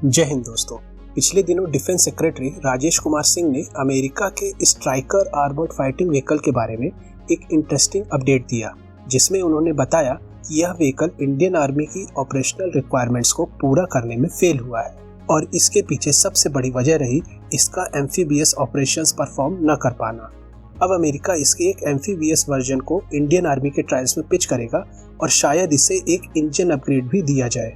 जय हिंद दोस्तों। पिछले दिनों डिफेंस सेक्रेटरी राजेश कुमार सिंह ने अमेरिका के स्ट्राइकर आर्मर्ड फाइटिंग व्हीकल के बारे में एक इंटरेस्टिंग अपडेट दिया, जिसमें उन्होंने बताया कि यह व्हीकल इंडियन आर्मी की ऑपरेशनल रिक्वायरमेंट्स को पूरा करने में फेल हुआ है और इसके पीछे सबसे बड़ी वजह रही इसका एम्फीबियस ऑपरेशंस परफॉर्म न कर पाना। अब अमेरिका इसके एक एम्फीबियस वर्जन को इंडियन आर्मी के ट्रायल्स में पिच करेगा और शायद इसे एक इंजन अपग्रेड भी दिया जाए।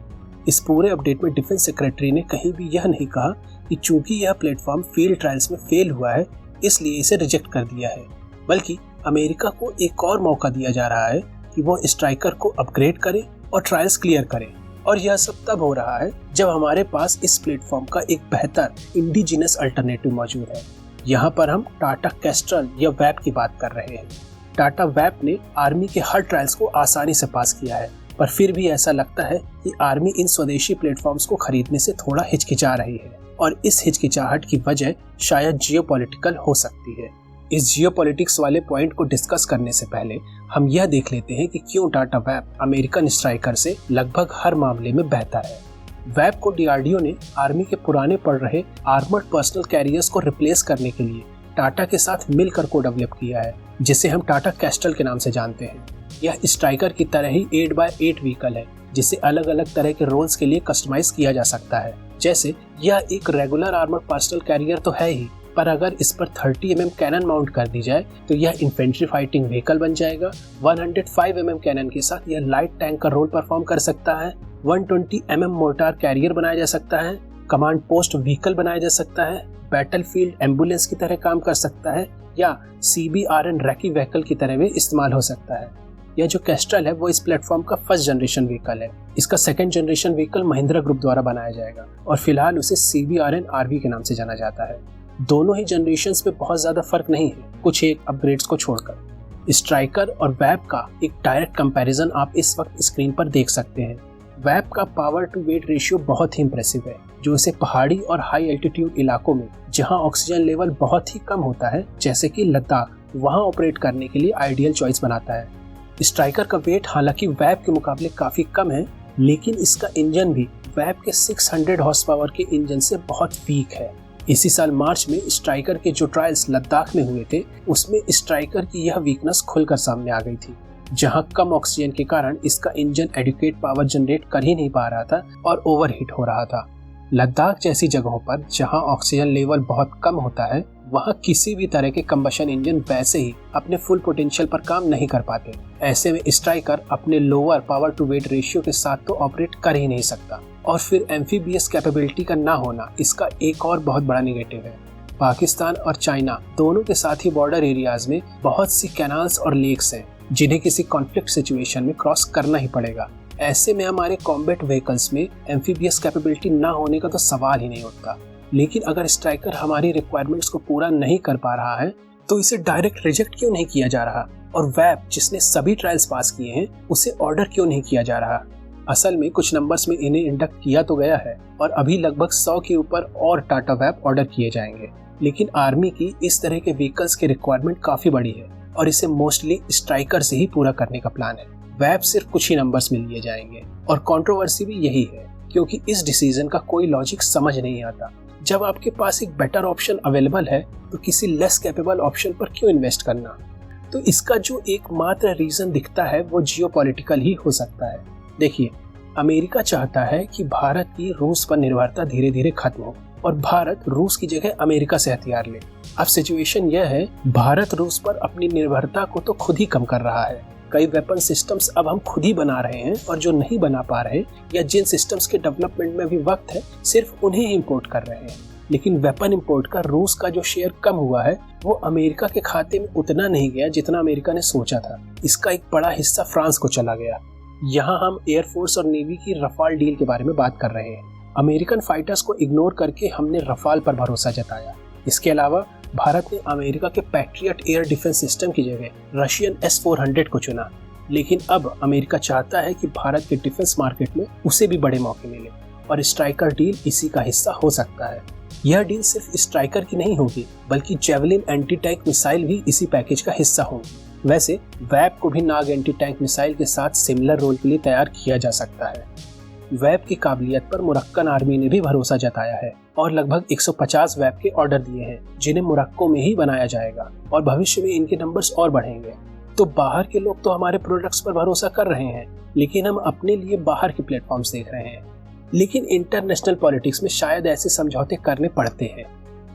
इस पूरे अपडेट में डिफेंस सेक्रेटरी ने कहीं भी यह नहीं कहा कि चूंकि यह प्लेटफॉर्म फील्ड ट्रायल्स में फेल हुआ है इसलिए इसे रिजेक्ट कर दिया है, बल्कि अमेरिका को एक और मौका दिया जा रहा है कि वो स्ट्राइकर को अपग्रेड करे और ट्रायल्स क्लियर करे। और यह सब तब हो रहा है जब हमारे पास इस प्लेटफॉर्म का एक बेहतर इंडिजिनस अल्टरनेटिव मौजूद है। यहाँ पर हम टाटा कैस्ट्रल या वैप की बात कर रहे हैं। टाटा वैप ने आर्मी के हर ट्रायल्स को आसानी से पास किया है, पर फिर भी ऐसा लगता है कि आर्मी इन स्वदेशी प्लेटफॉर्म्स को खरीदने से थोड़ा हिचकिचा रही है और इस हिचकिचाहट की वजह शायद जियोपॉलिटिकल हो सकती है। इस जियोपॉलिटिक्स वाले पॉइंट को डिस्कस करने से पहले हम यह देख लेते हैं कि क्यों टाटा वैप अमेरिकन स्ट्राइकर से लगभग हर मामले में बेहतर है। वैप को डीआरडीओ ने आर्मी के पुराने पड़ रहे आर्मर्ड पर्सनल कैरियर्स को रिप्लेस करने के लिए टाटा के साथ मिलकर को डेवलप किया है, जिसे हम टाटा कैस्ट्रल के नाम से जानते हैं। यह स्ट्राइकर की तरह ही 8x8 व्हीकल है, जिसे अलग अलग तरह के रोल्स के लिए कस्टमाइज किया जा सकता है। जैसे यह एक रेगुलर आर्मर्ड पर्सनल कैरियर तो है ही, पर अगर इस पर 30 mm कैनन माउंट कर दी जाए तो यह इन्फेंट्री फाइटिंग व्हीकल बन जाएगा। 105 mm कैनन के साथ यह लाइट टैंक का रोल परफॉर्म कर सकता है। 120 mm मोर्टार कैरियर बनाया जा सकता है। कमांड पोस्ट व्हीकल बनाया जा सकता है। बैटलफील्ड एम्बुलेंस की तरह काम कर सकता है या CBRN रैकी व्हीकल की तरह भी इस्तेमाल हो सकता है। यह जो कैस्ट्रल है वो इस प्लेटफॉर्म का फर्स्ट जनरेशन व्हीकल है। इसका second generation vehicle Mahindra group द्वारा बनाया जाएगा और फिलहाल उसे CBRN RV के नाम से जाना जाता है। दोनों ही जनरेशंस में बहुत ज्यादा फर्क नहीं है, कुछ एक अपग्रेड्स को छोड़कर। स्ट्राइकर और वैप का एक डायरेक्ट कंपैरिजन आप इस वक्त स्क्रीन पर देख सकते हैं। वैप का पावर टू वेट रेशियो बहुत ही इंप्रेसिव है, जो इसे पहाड़ी और हाई एल्टीट्यूड इलाकों में जहां ऑक्सीजन लेवल बहुत ही कम होता है, जैसे कि लद्दाख, वहां ऑपरेट करने के लिए आइडियल चॉइस बनाता है। स्ट्राइकर का वेट हालांकि वैप के मुकाबले काफी कम है, लेकिन इसका इंजन भी वैप के 600 हॉर्स पावर के इंजन से बहुत वीक है। इसी साल मार्च में स्ट्राइकर के जो ट्रायल्स लद्दाख में हुए थे, उसमें स्ट्राइकर की यह वीकनेस खुलकर सामने आ गई थी, जहां कम ऑक्सीजन के कारण इसका इंजन एडिक्वेट पावर जनरेट कर ही नहीं पा रहा था और ओवरहीट हो रहा था। लद्दाख जैसी जगहों पर जहां ऑक्सीजन लेवल बहुत कम होता है, वहां किसी भी तरह के कंबशन इंजन वैसे ही अपने फुल पोटेंशियल पर काम नहीं कर पाते। ऐसे में स्ट्राइकर अपने lower power to weight ratio के साथ तो ऑपरेट कर ही नहीं सकता, और फिर एम्फीबियस कैपेबिलिटी का ना होना इसका एक और बहुत बड़ा नेगेटिव है। पाकिस्तान और चाइना दोनों के साथ ही बॉर्डर एरियाज में बहुत सी कैनाल्स और लेक्स हैं, जिन्हें किसी कॉन्फ्लिक्ट सिचुएशन में क्रॉस करना ही पड़ेगा। ऐसे में हमारे कॉम्बैट व्हीकल्स में एम्फीबियस कैपेबिलिटी ना होने का तो सवाल ही नहीं उठता। लेकिन अगर स्ट्राइकर हमारी रिक्वायरमेंट्स को पूरा नहीं कर पा रहा है तो इसे डायरेक्ट रिजेक्ट क्यों नहीं किया जा रहा, और वैप जिसने सभी ट्रायल्स पास किए हैं उसे ऑर्डर क्यों नहीं किया जा रहा। असल में कुछ नंबर्स में इन्हें इंडक्ट किया तो गया है और अभी लगभग 100 के ऊपर और टाटा वैप ऑर्डर किए जाएंगे, लेकिन आर्मी की इस तरह के व्हीकल्स की रिक्वायरमेंट काफी बड़ी है और इसे मोस्टली स्ट्राइकर से ही पूरा करने का प्लान है। वैप सिर्फ कुछ ही नंबर्स में लिए जाएंगे और कंट्रोवर्सी भी यही है, क्योंकि इस डिसीजन का कोई लॉजिक समझ नहीं आता। जब आपके पास एक बेटर ऑप्शन अवेलेबल है तो किसी लेस कैपेबल ऑप्शन पर क्यों इन्वेस्ट करना। तो इसका जो एकमात्र रीजन दिखता है वो जियोपॉलिटिकल ही हो सकता है। देखिए, अमेरिका चाहता है कि भारत की रूस पर निर्भरता धीरे धीरे खत्म हो और भारत रूस की जगह अमेरिका से हथियार ले। अब सिचुएशन यह है, भारत रूस पर अपनी निर्भरता को तो खुद ही कम कर रहा है। कई वेपन सिस्टम्स अब हम खुद ही बना रहे हैं और जो नहीं बना पा रहे या जिन सिस्टम्स के डेवलपमेंट में भी वक्त है, सिर्फ उन्हें इंपोर्ट कर रहे हैं। लेकिन वेपन इंपोर्ट का रूस का जो शेयर कम हुआ है वो अमेरिका के खाते में उतना नहीं गया जितना अमेरिका ने सोचा था। इसका एक बड़ा हिस्सा फ्रांस को चला गया। यहाँ हम एयरफोर्स और नेवी की रफाल डील के बारे में बात कर रहे हैं। अमेरिकन फाइटर्स को इग्नोर करके हमने रफाल पर भरोसा जताया। इसके अलावा भारत ने अमेरिका के पैट्रियट एयर डिफेंस सिस्टम की जगह रशियन S-400 को चुना। लेकिन अब अमेरिका चाहता है कि भारत के डिफेंस मार्केट में उसे भी बड़े मौके मिले और स्ट्राइकर डील इसी का हिस्सा हो सकता है। यह डील सिर्फ स्ट्राइकर की नहीं होगी, बल्कि जेवलिन एंटी टैंक मिसाइल भी इसी पैकेज का हिस्सा होंगी। वैसे वैप को भी नाग एंटी टैंक मिसाइल के साथ सिमिलर रोल के लिए तैयार किया जा सकता है। वेब की काबिलियत पर मोरक्कन आर्मी ने भी भरोसा जताया है और लगभग 150 वेब के ऑर्डर दिए हैं जिन्हें मोरक्को में ही बनाया जाएगा और भविष्य में इनके नंबर्स और बढ़ेंगे। तो बाहर के लोग तो हमारे प्रोडक्ट्स पर भरोसा कर रहे हैं, लेकिन हम अपने लिए बाहर के प्लेटफॉर्म्स देख रहे हैं। लेकिन इंटरनेशनल पॉलिटिक्स में शायद ऐसे समझौते करने पड़ते हैं।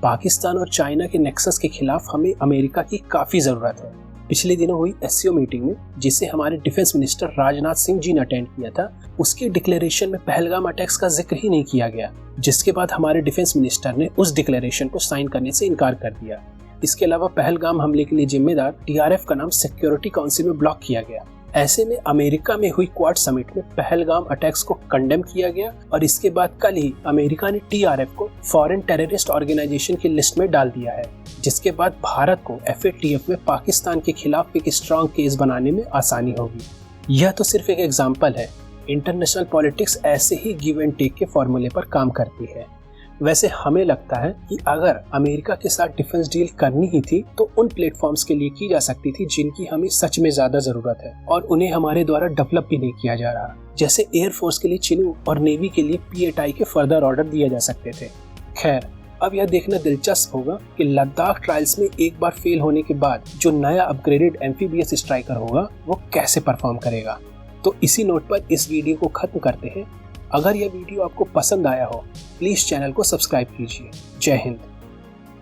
पाकिस्तान और चाइना के नेक्सस के खिलाफ हमें अमेरिका की काफी जरूरत है। पिछले दिनों हुई एससीओ मीटिंग में, जिसे हमारे डिफेंस मिनिस्टर राजनाथ सिंह जी ने अटेंड किया था, उसकी डिक्लेरेशन में पहलगाम अटैक्स का जिक्र ही नहीं किया गया, जिसके बाद हमारे डिफेंस मिनिस्टर ने उस डिक्लेरेशन को साइन करने से इनकार कर दिया। इसके अलावा पहलगाम हमले के लिए जिम्मेदार टीआरएफ का नाम सिक्योरिटी काउंसिल में ब्लॉक किया गया। ऐसे में अमेरिका में हुई क्वाड समिट में पहलगाम अटैक्स को कंडेम किया गया और इसके बाद कल ही अमेरिका ने टीआरएफ को फॉरेन टेररिस्ट ऑर्गेनाइजेशन की लिस्ट में डाल दिया है, जिसके बाद भारत को एफएटीएफ में पाकिस्तान के खिलाफ एक स्ट्रॉन्ग केस बनाने में आसानी होगी। यह तो सिर्फ एक एग्जाम्पल है। इंटरनेशनल पॉलिटिक्स ऐसे ही गिव एंड टेक के फॉर्मूले पर काम करती है। वैसे हमें लगता है कि अगर अमेरिका के साथ डिफेंस डील करनी ही थी तो उन प्लेटफॉर्म्स के लिए की जा सकती थी जिनकी हमें सच में ज्यादा जरूरत है और उन्हें हमारे द्वारा डेवलप भी नहीं किया जा रहा, जैसे एयरफोर्स के लिए चिनूक और नेवी के लिए पीएटाई के फर्दर ऑर्डर दिए जा सकते थे। खैर, अब यह देखना दिलचस्प होगा कि लद्दाख ट्रायल्स में एक बार फेल होने के बाद जो नया अपग्रेडेड एम्फीबियस स्ट्राइकर होगा वो कैसे परफॉर्म करेगा। तो इसी नोट पर इस वीडियो को खत्म करते हैं। अगर यह वीडियो आपको पसंद आया हो, प्लीज चैनल को सब्सक्राइब कीजिए। जय हिंद।